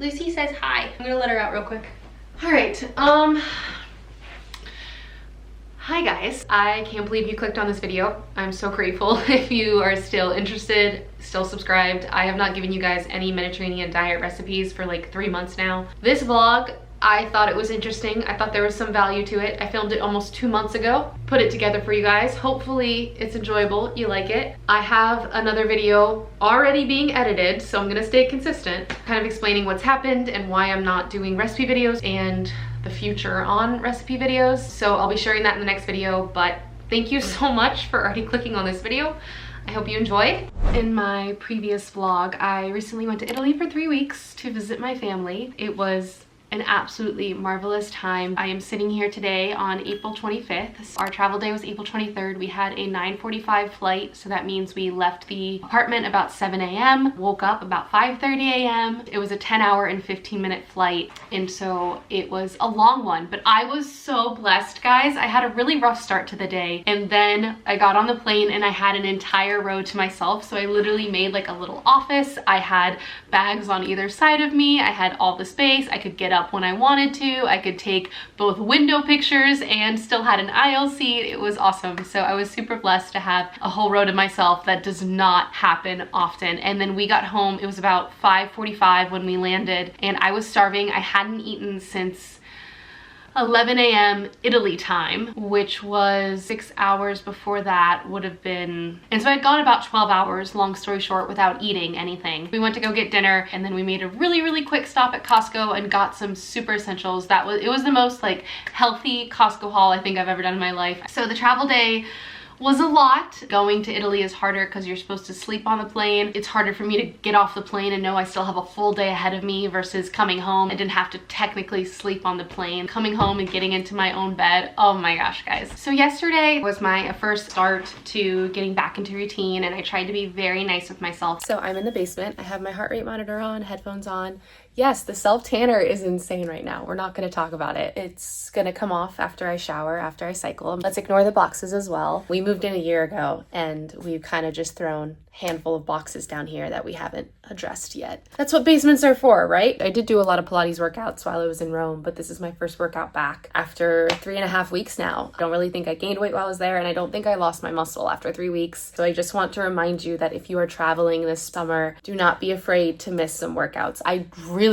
Lucy says hi. I'm gonna let her out real quick. All right, hi guys. I can't believe you clicked on this video. I'm so grateful if you are still interested, still subscribed. I have not given you guys any Mediterranean diet recipes for like 3 months now. This vlog, I thought it was interesting. I thought there was some value to it. I filmed it almost 2 months ago, put it together for you guys. Hopefully it's enjoyable, you like it. I have another video already being edited, so I'm gonna stay consistent, kind of explaining what's happened and why I'm not doing recipe videos and the future on recipe videos. So I'll be sharing that in the next video, but thank you so much for already clicking on this video. I hope you enjoy. In my previous vlog, I recently went to Italy for 3 weeks to visit my family. It was an absolutely marvelous time. I am sitting here today on April 25th. Our travel day was April 23rd. We had a 9:45 flight, so that means we left the apartment about 7 a.m., woke up about 5:30 a.m. It was a 10-hour and 15-minute flight, and so it was a long one, but I was so blessed, guys. I had a really rough start to the day, and then I got on the plane and I had an entire row to myself, so I literally made like a little office. I had bags on either side of me. I had all the space. I could get up when I wanted to. I could take both window pictures and still had an aisle seat. It was awesome. So I was super blessed to have a whole row to myself. That does not happen often. And then we got home. It was about 5:45 when we landed, and I was starving. I hadn't eaten since 11 a.m. Italy time, which was 6 hours before that would have been, and so I'd gone about 12 hours, long story short, without eating anything. We went to go get dinner, and then we made a really quick stop at Costco and got some super essentials. It was the most like healthy Costco haul I think I've ever done in my life. So the travel day was a lot. Going to Italy is harder because you're supposed to sleep on the plane. It's harder for me to get off the plane and know I still have a full day ahead of me versus coming home. I didn't have to technically sleep on the plane. Coming home and getting into my own bed. Oh my gosh, guys. So yesterday was my first start to getting back into routine, and I tried to be very nice with myself. So I'm in the basement. I have my heart rate monitor on, headphones on. Yes, the self-tanner is insane right now. We're not going to talk about it. It's going to come off after I shower, after I cycle. Let's ignore the boxes as well. We moved in a year ago, and we've kind of just thrown a handful of boxes down here that we haven't addressed yet. That's what basements are for, right? I did do a lot of Pilates workouts while I was in Rome, but this is my first workout back after 3.5 weeks now. I don't really think I gained weight while I was there, and I don't think I lost my muscle after 3 weeks. So I just want to remind you that if you are traveling this summer, do not be afraid to miss some workouts. I really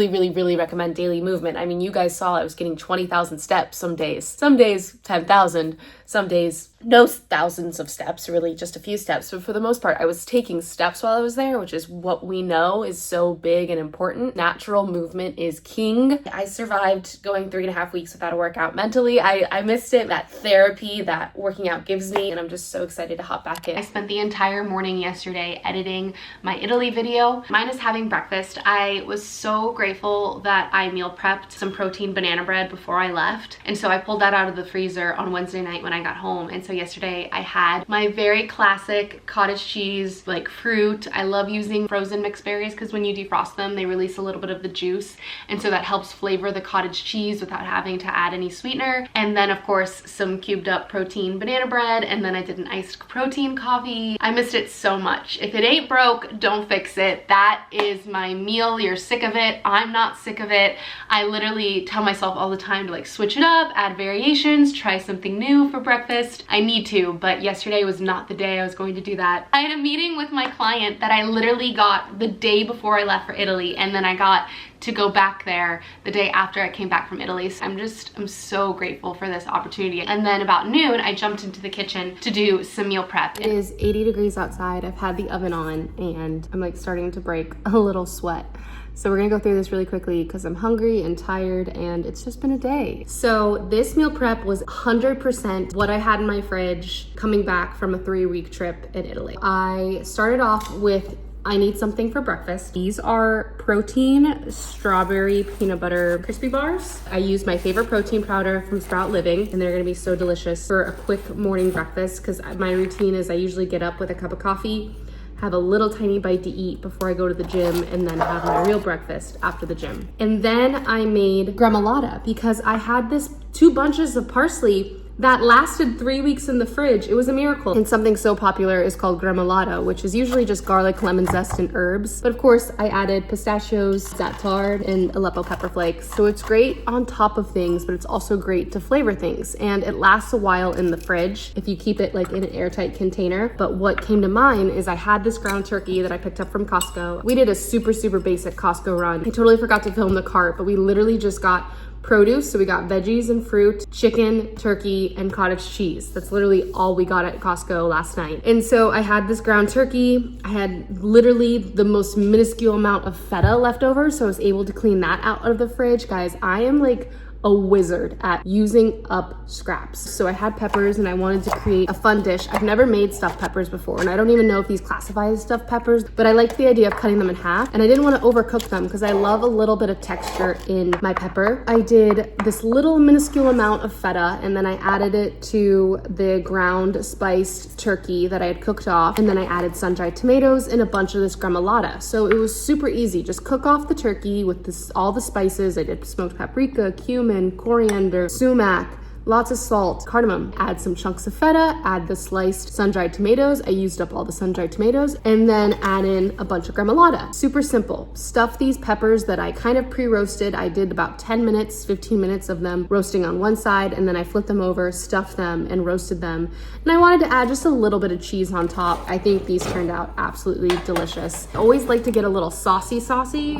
recommend daily movement. I mean, you guys saw I was getting 20,000 steps some days 10,000, some days no thousands of steps, really just a few steps. But for the most part, I was taking steps while I was there, which is what we know is so big and important. Natural movement is king. I survived going 3.5 weeks without a workout. Mentally, I missed it. That therapy that working out gives me, and I'm just so excited to hop back in. I spent the entire morning yesterday editing my Italy video, minus having breakfast. I was so grateful that I meal prepped some protein banana bread before I left. And so I pulled that out of the freezer on Wednesday night when I got home. And so yesterday I had my very classic cottage cheese, like fruit. I love using frozen mixed berries because when you defrost them, they release a little bit of the juice. And so that helps flavor the cottage cheese without having to add any sweetener. And then of course, some cubed up protein banana bread. And then I did an iced protein coffee. I missed it so much. If it ain't broke, don't fix it. That is my meal. You're sick of it. I'm not sick of it. I literally tell myself all the time to like switch it up, add variations, try something new for breakfast. I need to, but yesterday was not the day I was going to do that. I had a meeting with my client that I literally got the day before I left for Italy, and then I got to go back there the day after I came back from Italy. So I'm so grateful for this opportunity. And then about noon, I jumped into the kitchen to do some meal prep. It is 80 degrees outside. I've had the oven on and I'm like starting to break a little sweat. So we're gonna go through this really quickly because I'm hungry and tired and it's just been a day. So this meal prep was 100% what I had in my fridge coming back from a 3-week trip in Italy. I started off with I need something for breakfast. These are protein strawberry peanut butter crispy bars. I use my favorite protein powder from Sprout Living, and they're gonna be so delicious for a quick morning breakfast because my routine is I usually get up with a cup of coffee, have a little tiny bite to eat before I go to the gym, and then have my real breakfast after the gym. And then I made gremolata because I had this 2 bunches of parsley that lasted 3 weeks in the fridge. It was a miracle. And something so popular is called gremolata, which is usually just garlic, lemon zest, and herbs. But of course, I added pistachios, za'atar, and Aleppo pepper flakes. So it's great on top of things, but it's also great to flavor things. And it lasts a while in the fridge if you keep it like in an airtight container. But what came to mind is I had this ground turkey that I picked up from Costco. We did a super basic Costco run. I totally forgot to film the cart, but we literally just got produce. So we got veggies and fruit, chicken, turkey, and cottage cheese. That's literally all we got at Costco last night. And so I had this ground turkey. I had literally the most minuscule amount of feta left over. So I was able to clean that out of the fridge. Guys, I am like a wizard at using up scraps. So I had peppers and I wanted to create a fun dish. I've never made stuffed peppers before, and I don't even know if these classify as stuffed peppers, but I liked the idea of cutting them in half, and I didn't want to overcook them because I love a little bit of texture in my pepper. I did this little minuscule amount of feta, and then I added it to the ground spiced turkey that I had cooked off, and then I added sun-dried tomatoes and a bunch of this gremolata. So it was super easy. Just cook off the turkey with all the spices. I did smoked paprika, cumin, coriander, sumac, lots of salt, cardamom, add some chunks of feta, add the sliced sun-dried tomatoes. I used up all the sun-dried tomatoes, and then add in a bunch of gremolata. Super simple. Stuff these peppers that I kind of pre-roasted. I did about 10 minutes, 15 minutes of them roasting on one side, and then I flipped them over, stuffed them, and roasted them. And I wanted to add just a little bit of cheese on top. I think these turned out absolutely delicious. I always like to get a little saucy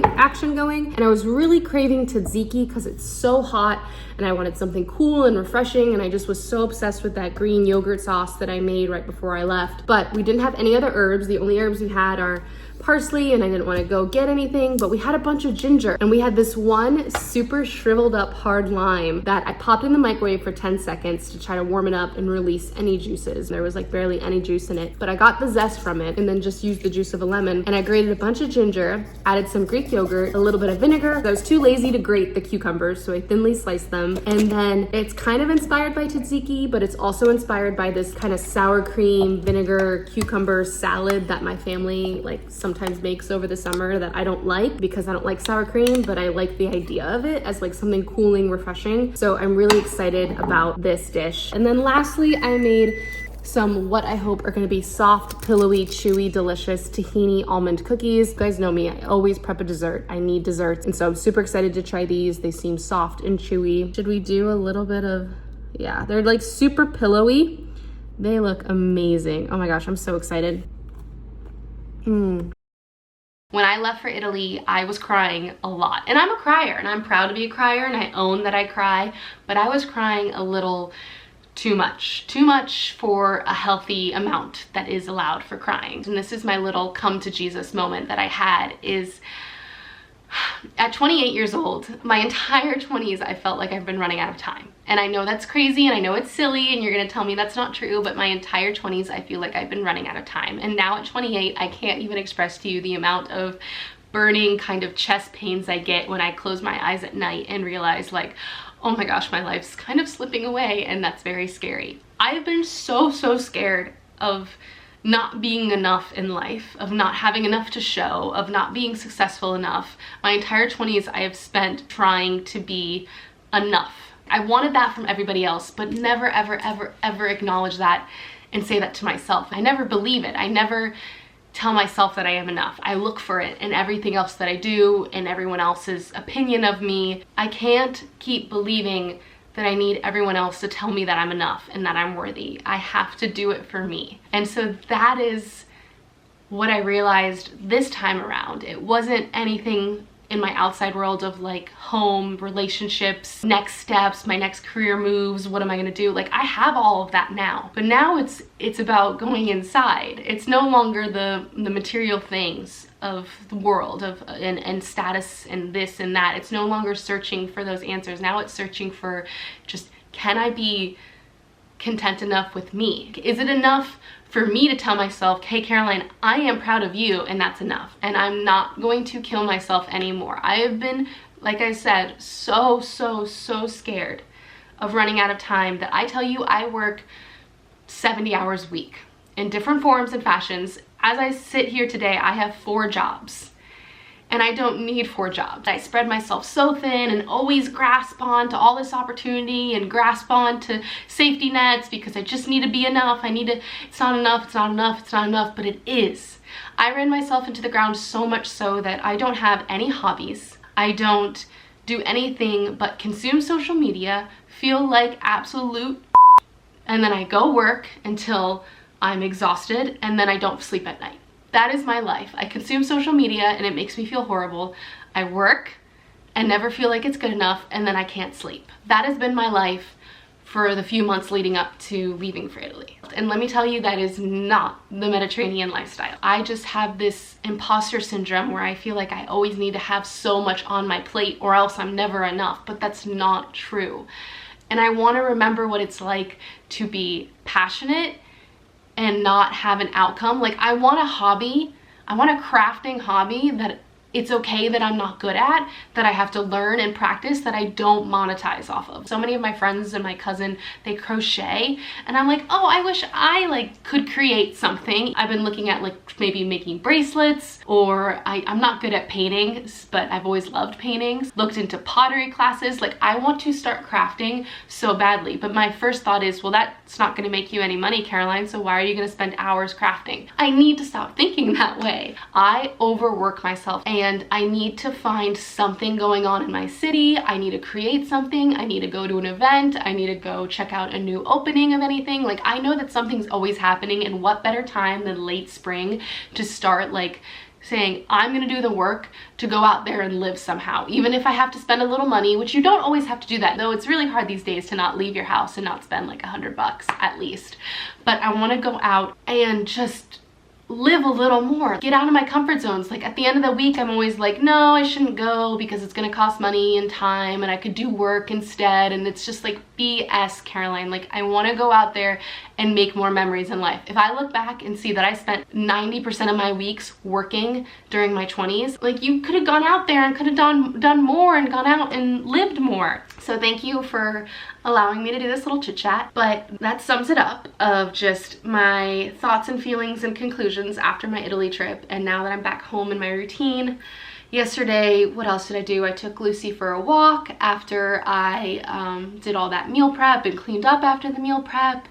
action going, and I was really craving tzatziki because it's so hot, and I wanted something cool and refreshing, and I just was so obsessed with that green yogurt sauce that I made right before I left. But we didn't have any other herbs. The only herbs we had are parsley, and I didn't want to go get anything, but we had a bunch of ginger, and we had this one super shriveled up hard lime that I popped in the microwave for 10 seconds to try to warm it up and release any juices. There was like barely any juice in it, but I got the zest from it and then just used the juice of a lemon, and I grated a bunch of ginger, added some Greek yogurt, a little bit of vinegar. I was too lazy to grate the cucumbers, so I thinly sliced them, and then it's kind of inspired by tzatziki, but it's also inspired by this kind of sour cream, vinegar, cucumber salad that my family like sometimes makes over the summer that I don't like because I don't like sour cream, but I like the idea of it as like something cooling, refreshing. So I'm really excited about this dish. And then lastly, I made some what I hope are going to be soft, pillowy, chewy, delicious tahini almond cookies. You guys know me, I always prep a dessert. I need desserts. And so I'm super excited to try these. They seem soft and chewy. Should we do a little bit of, yeah, they're like super pillowy. They look amazing. Oh my gosh, I'm so excited. When I left for Italy, I was crying a lot. And I'm a crier, and I'm proud to be a crier, and I own that I cry, but I was crying a little too much for a healthy amount that is allowed for crying. And this is my little come to Jesus moment that I had is at 28 years old, my entire 20s, I felt like I've been running out of time. And I know that's crazy, and I know it's silly, and you're gonna tell me that's not true, but my entire 20s, I feel like I've been running out of time. And now at 28, I can't even express to you the amount of burning kind of chest pains I get when I close my eyes at night and realize like, oh my gosh, my life's kind of slipping away, and that's very scary. I've been so scared of not being enough in life, of not having enough to show, of not being successful enough. My entire 20s I have spent trying to be enough. I wanted that from everybody else, but never ever acknowledge that and say that to myself. I never believe it. I never tell myself that I am enough. I look for it in everything else that I do and everyone else's opinion of me. I can't keep believing that I need everyone else to tell me that I'm enough and that I'm worthy. I have to do it for me. And so that is what I realized this time around. It wasn't anything in my outside world of like home, relationships, next steps, my next career moves, what am I gonna do? Like I have all of that now, but now it's about going inside. It's no longer the material things of the world and status and this and that. It's no longer searching for those answers. Now it's searching for just, can I be content enough with me? Is it enough for me to tell myself, hey Caroline, I am proud of you, and that's enough, and I'm not going to kill myself anymore. I have been, like I said, so scared of running out of time that I tell you I work 70 hours a week in different forms and fashions. As I sit here today, I have 4 jobs. and I don't need 4 jobs. I spread myself so thin and always grasp on to all this opportunity and grasp on to safety nets because I just need to be enough. It's not enough, it's not enough, it's not enough, but it is. I ran myself into the ground so much so that I don't have any hobbies. I don't do anything but consume social media, feel like absolute and then I go work until I'm exhausted and then I don't sleep at night. That is my life. I consume social media and it makes me feel horrible. I work and never feel like it's good enough and then I can't sleep. That has been my life for the few months leading up to leaving for Italy. And let me tell you, that is not the Mediterranean lifestyle. I just have this imposter syndrome where I feel like I always need to have so much on my plate or else I'm never enough, but that's not true. And I want to remember what it's like to be passionate and not have an outcome. Like, I want a hobby, I want a crafting hobby that it's okay that I'm not good at, that I have to learn and practice, that I don't monetize off of. So many of my friends and my cousin, they crochet, and I'm like, oh, I wish I could create something. I've been looking at maybe making bracelets, or I'm not good at painting, but I've always loved paintings. Looked into pottery classes. I want to start crafting so badly, but my first thought is, well, that's not gonna make you any money, Caroline, so why are you gonna spend hours crafting? I need to stop thinking that way. I overwork myself, and I need to find something going on in my city. I need to create something. I need to go to an event. I need to go check out a new opening of anything. I know that something's always happening, and what better time than late spring to start saying, I'm gonna do the work to go out there and live somehow, even if I have to spend a little money, which you don't always have to do that, though it's really hard these days to not leave your house and not spend $100 at least. But I wanna go out and just live a little more, get out of my comfort zones. At the end of the week, I'm always like, no, I shouldn't go because it's gonna cost money and time and I could do work instead. And it's just BS, Caroline. I wanna go out there and make more memories in life. If I look back and see that I spent 90% of my weeks working during my 20s, you could have gone out there and could have done more and gone out and lived more. So thank you for allowing me to do this little chit chat, but that sums it up of just my thoughts and feelings and conclusions after my Italy trip. And now that I'm back home in my routine, yesterday, what else did I do? I took Lucy for a walk after I did all that meal prep and cleaned up after the meal prep.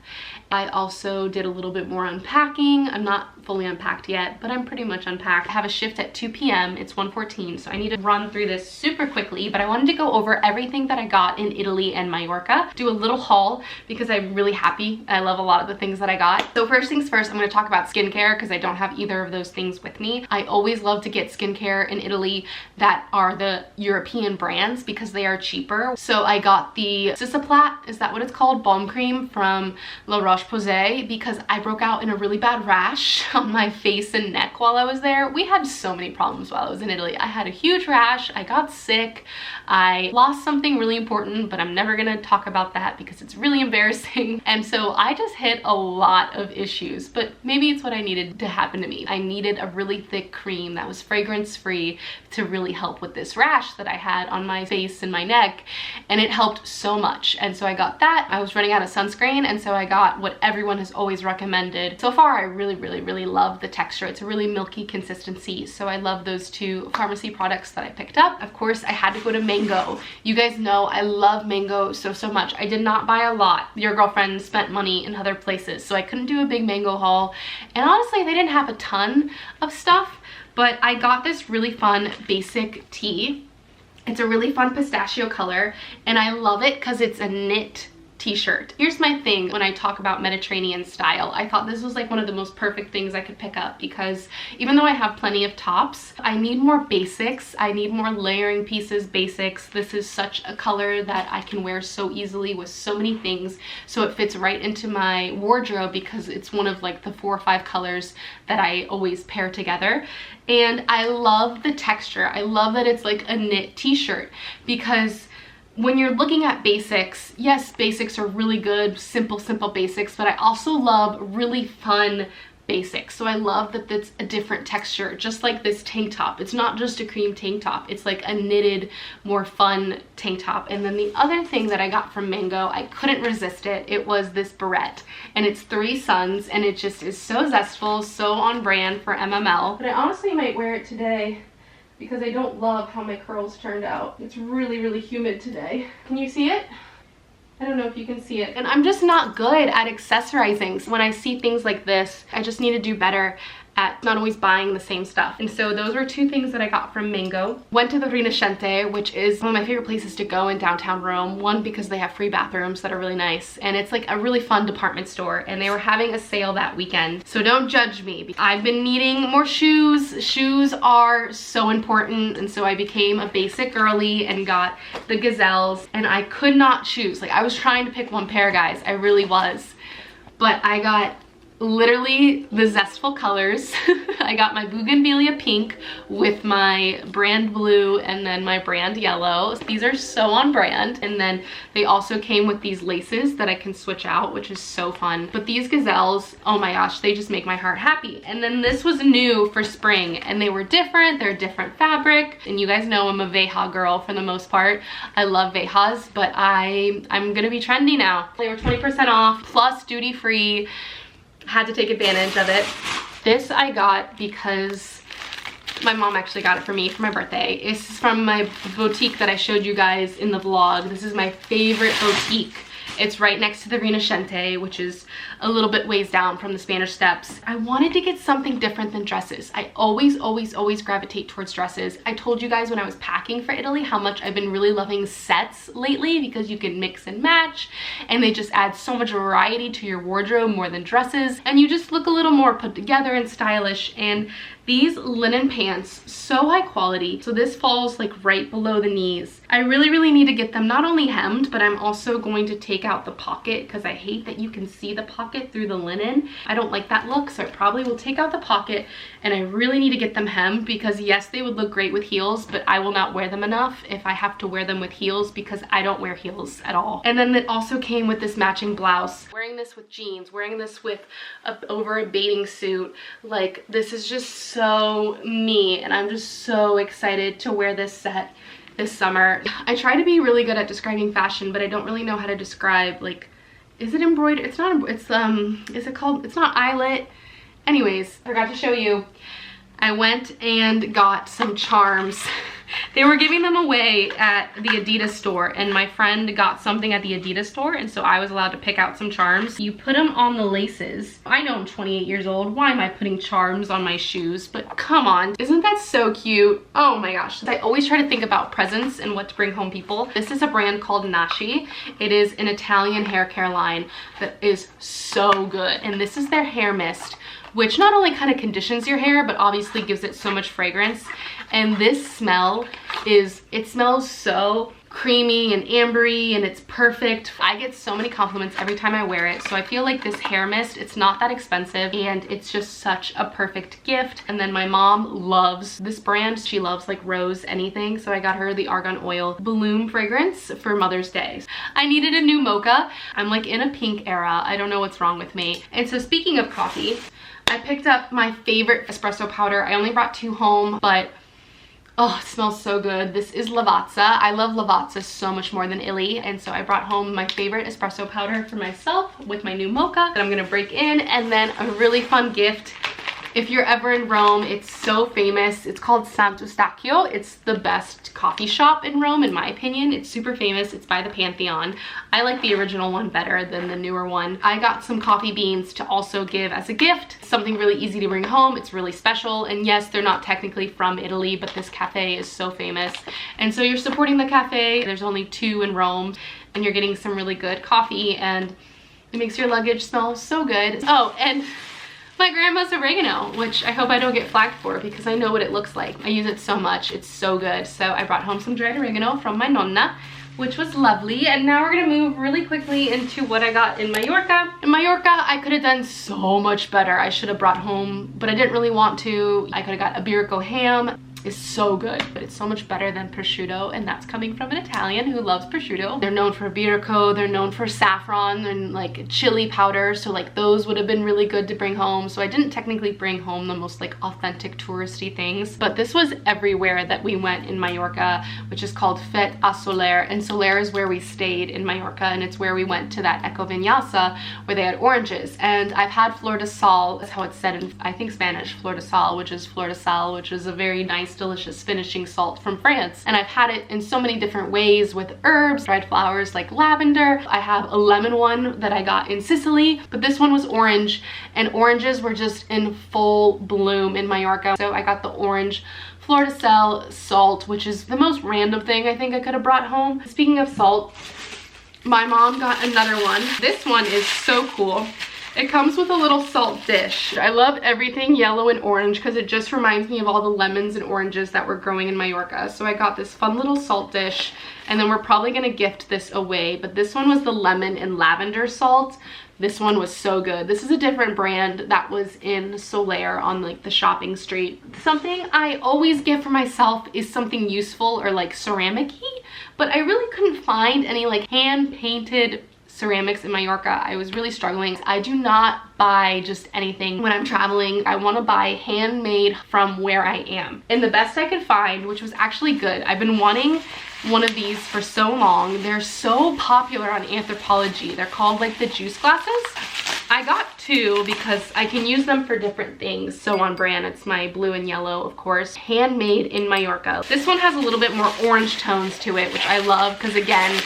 I also did a little bit more unpacking. I'm not fully unpacked yet, but I'm pretty much unpacked. I have a shift at 2 p.m. It's 1:14, so I need to run through this super quickly, but I wanted to go over everything that I got in Italy and Mallorca, do a little haul because I'm really happy. I love a lot of the things that I got. So first things first, I'm gonna talk about skincare because I don't have either of those things with me. I always love to get skincare in Italy that are the European brands because they are cheaper. So I got the Cicaplast, is that what it's called? Balm cream from La Roche-Posay because I broke out in a really bad rash on my face and neck while I was there. We had so many problems while I was in Italy. I had a huge rash, I got sick, I lost something really important, but I'm never gonna talk about that because it's really embarrassing. And so I just hit a lot of issues, but maybe it's what I needed to happen to me. I needed a really thick cream that was fragrance free to really help with this rash that I had on my face and my neck, and it helped so much. And so I got that. I was running out of sunscreen, and so I got what everyone has always recommended. So far, I really love the texture. It's a really milky consistency, so I love those two pharmacy products that I picked up. Of course, I had to go to Mango. You guys know I love Mango so much. I did not buy a lot. Your girlfriend spent money in other places, so I couldn't do a big Mango haul. And honestly, they didn't have a ton of stuff, but I got this really fun basic tee. It's a really fun pistachio color, and I love it because it's a knit t-shirt. Here's my thing when I talk about Mediterranean style. I thought this was one of the most perfect things I could pick up because even though I have plenty of tops, I need more basics. I need more layering pieces, basics. This is such a color that I can wear so easily with so many things, so it fits right into my wardrobe because it's one of the 4 or 5 colors that I always pair together. And I love the texture. I love that it's a knit t-shirt because when you're looking at basics, yes, basics are really good, simple basics, but I also love really fun basics. So I love that it's a different texture, just like this tank top. It's not just a cream tank top. It's a knitted, more fun tank top. And then the other thing that I got from Mango, I couldn't resist it. It was this beret, and it's 3 suns, and it just is so zestful, so on brand for MML. But I honestly might wear it today because I don't love how my curls turned out. It's really, really humid today. Can you see it? I don't know if you can see it. And I'm just not good at accessorizing. So when I see things like this, I just need to do better at not always buying the same stuff. And so those were two things that I got from Mango. Went to the Rinascente, which is one of my favorite places to go in downtown Rome. One, because they have free bathrooms that are really nice, and it's like a really fun department store, and they were having a sale that weekend. So don't judge me. I've been needing more shoes. Shoes are so important, and so I became a basic girly and got the Gazelles, and I could not choose. Like, I was trying to pick one pair, guys. I really was. But I got literally the zestful colors. I got my bougainvillea pink with my brand blue and then my brand yellow. These are so on brand. And then they also came with these laces that I can switch out, which is so fun. But these Gazelles, oh my gosh, they just make my heart happy. And then this was new for spring, and they were different. They're different fabric. And you guys know I'm a Veja girl for the most part. I love Vejas, but I'm gonna be trendy now. They were 20% off plus duty free. Had to take advantage of it. This I got because my mom actually got it for me for my birthday. This is from my boutique that I showed you guys in the vlog. This is my favorite boutique. It's right next to the Rinascente, which is a little bit ways down from the Spanish Steps. I wanted to get something different than dresses. I always gravitate towards dresses. I told you guys when I was packing for Italy how much I've been really loving sets lately, because you can mix and match and they just add so much variety to your wardrobe more than dresses, and you just look a little more put together and stylish. And these linen pants, so high quality. So this falls like right below the knees. I really need to get them not only hemmed, but I'm also going to take out the pocket, because I hate that you can see the pocket through the linen. I don't like that look, so I probably will take out the pocket, and I really need to get them hemmed, because yes, they would look great with heels, but I will not wear them enough if I have to wear them with heels, because I don't wear heels at all. And then it also came with this matching blouse. Wearing this with jeans, wearing this with over a bathing suit, like this is just so me, and I'm just so excited to wear this set this summer. I try to be really good at describing fashion, but I don't really know how to describe, like, is it embroidered? It's not, is it called, it's not eyelet. Anyways, I forgot to show you. I went and got some charms. They were giving them away at the Adidas store, and my friend got something at the Adidas store, and so I was allowed to pick out some charms. You put them on the laces. I know I'm 28 years old. Why am I putting charms on my shoes? But come on, isn't that so cute? Oh my gosh. I always try to think about presents and what to bring home people. This is a brand called Nashi. It is an Italian hair care line that is so good, and this is their hair mist, which not only kind of conditions your hair, but obviously gives it so much fragrance. And this smell it smells so creamy and ambery, and it's perfect. I get so many compliments every time I wear it. So I feel like this hair mist, it's not that expensive, and it's just such a perfect gift. And then my mom loves this brand. She loves like rose anything. So I got her the Argan Oil Bloom fragrance for Mother's Day. I needed a new mocha. I'm like in a pink era. I don't know what's wrong with me. And so speaking of coffee, I picked up my favorite espresso powder. I only brought 2 home, but oh, it smells so good. This is Lavazza. I love Lavazza so much more than Illy, and so I brought home my favorite espresso powder for myself with my new mocha that I'm gonna break in, and then a really fun gift. If you're ever in Rome, it's so famous. It's called Sant'Eustachio. It's the best coffee shop in Rome, in my opinion. It's super famous. It's by the Pantheon. I like the original one better than the newer one. I got some coffee beans to also give as a gift. Something really easy to bring home. It's really special. And yes, they're not technically from Italy, but this cafe is so famous. And so you're supporting the cafe. There's only 2 in Rome, and you're getting some really good coffee, and it makes your luggage smell so good. Oh, and my grandma's oregano, which I hope I don't get flagged for, because I know what it looks like. I use it so much. It's so good. So I brought home some dried oregano from my nonna, which was lovely. And now we're gonna move really quickly into what I got in Mallorca. In Mallorca, I could have done so much better. I should have brought home, but I didn't really want to. I could have got Iberico ham. Is so good, but it's so much better than prosciutto, and that's coming from an Italian who loves prosciutto. They're known for Iberico, they're known for saffron and like chili powder, so like those would have been really good to bring home. So I didn't technically bring home the most like authentic touristy things, but this was everywhere that we went in Mallorca, which is called Fête a Soler, and Soler is where we stayed in Mallorca, and it's where we went to that Eco Vinyasa where they had oranges. And I've had Flor de Sal, that's how it's said in, I think, Spanish, Flor de Sal, which is Flor de Sal, which is a very nice nice, delicious finishing salt from France. And I've had it in so many different ways with herbs, dried flowers like lavender. I have a lemon one that I got in Sicily, but this one was orange, and oranges were just in full bloom in Mallorca. So I got the orange Fleur de Sel salt, which is the most random thing I think I could have brought home. Speaking of salt, my mom got another one. This one is so cool. It comes with a little salt dish. I love everything yellow and orange because it just reminds me of all the lemons and oranges that were growing in Mallorca. So I got this fun little salt dish, and then we're probably gonna gift this away. But this one was the lemon and lavender salt. This one was so good. This is a different brand that was in Solaire on like the shopping street. Something I always get for myself is something useful or like ceramic-y, but I really couldn't find any like hand-painted ceramics in Mallorca. I was really struggling. I do not buy just anything when I'm traveling. I want to buy handmade from where I am. And the best I could find, which was actually good, I've been wanting one of these for so long. They're so popular on Anthropology. They're called like the juice glasses. I got two because I can use them for different things. So on brand, it's my blue and yellow, of course. Handmade in Mallorca. This one has a little bit more orange tones to it, which I love because again,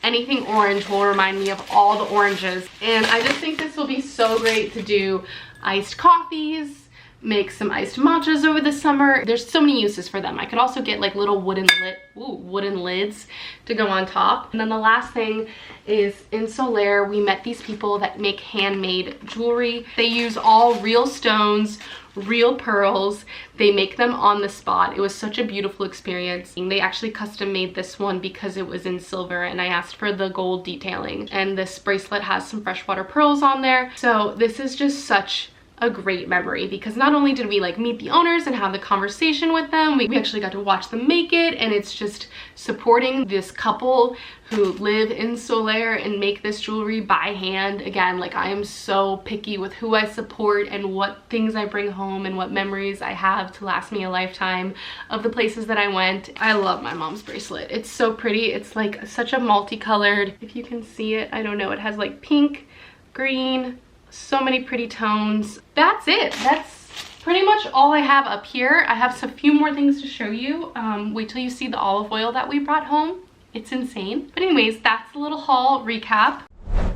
anything orange will remind me of all the oranges. And I just think this will be so great to do iced coffees, make some iced matchas over the summer. There's so many uses for them. I could also get like little wooden lids to go on top. And then the last thing is in Solaire, we met these people that make handmade jewelry. They use all real stones, real pearls. They make them on the spot. It was such a beautiful experience. They actually custom made this one because it was in silver, and I asked for the gold detailing. And this bracelet has some freshwater pearls on there. So this is just such a great memory because not only did we like meet the owners and have the conversation with them, we actually got to watch them make it, and it's just supporting this couple who live in Solaire and make this jewelry by hand. Again, like I am so picky with who I support and what things I bring home and what memories I have to last me a lifetime of the places that I went. I love my mom's bracelet. It's so pretty. It's like such a multicolored, if you can see it, I don't know, it has like pink, green, so many pretty tones. That's it. That's pretty much all I have up here. I have a few more things to show you. Wait till you see the olive oil that we brought home. It's insane. But anyways, that's the little haul recap.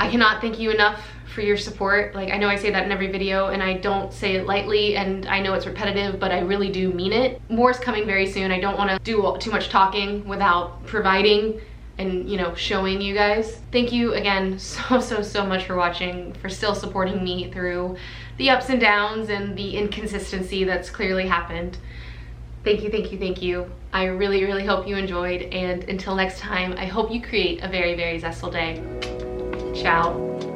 I cannot thank you enough for your support. Like, I know I say that in every video and I don't say it lightly, and I know it's repetitive, but I really do mean it. More is coming very soon. I don't want to do too much talking without providing and, you know, showing you guys. Thank you again so much for watching, for still supporting me through the ups and downs and the inconsistency that's clearly happened. Thank you. I really hope you enjoyed, and until next time, I hope you create a very zestful day. Ciao.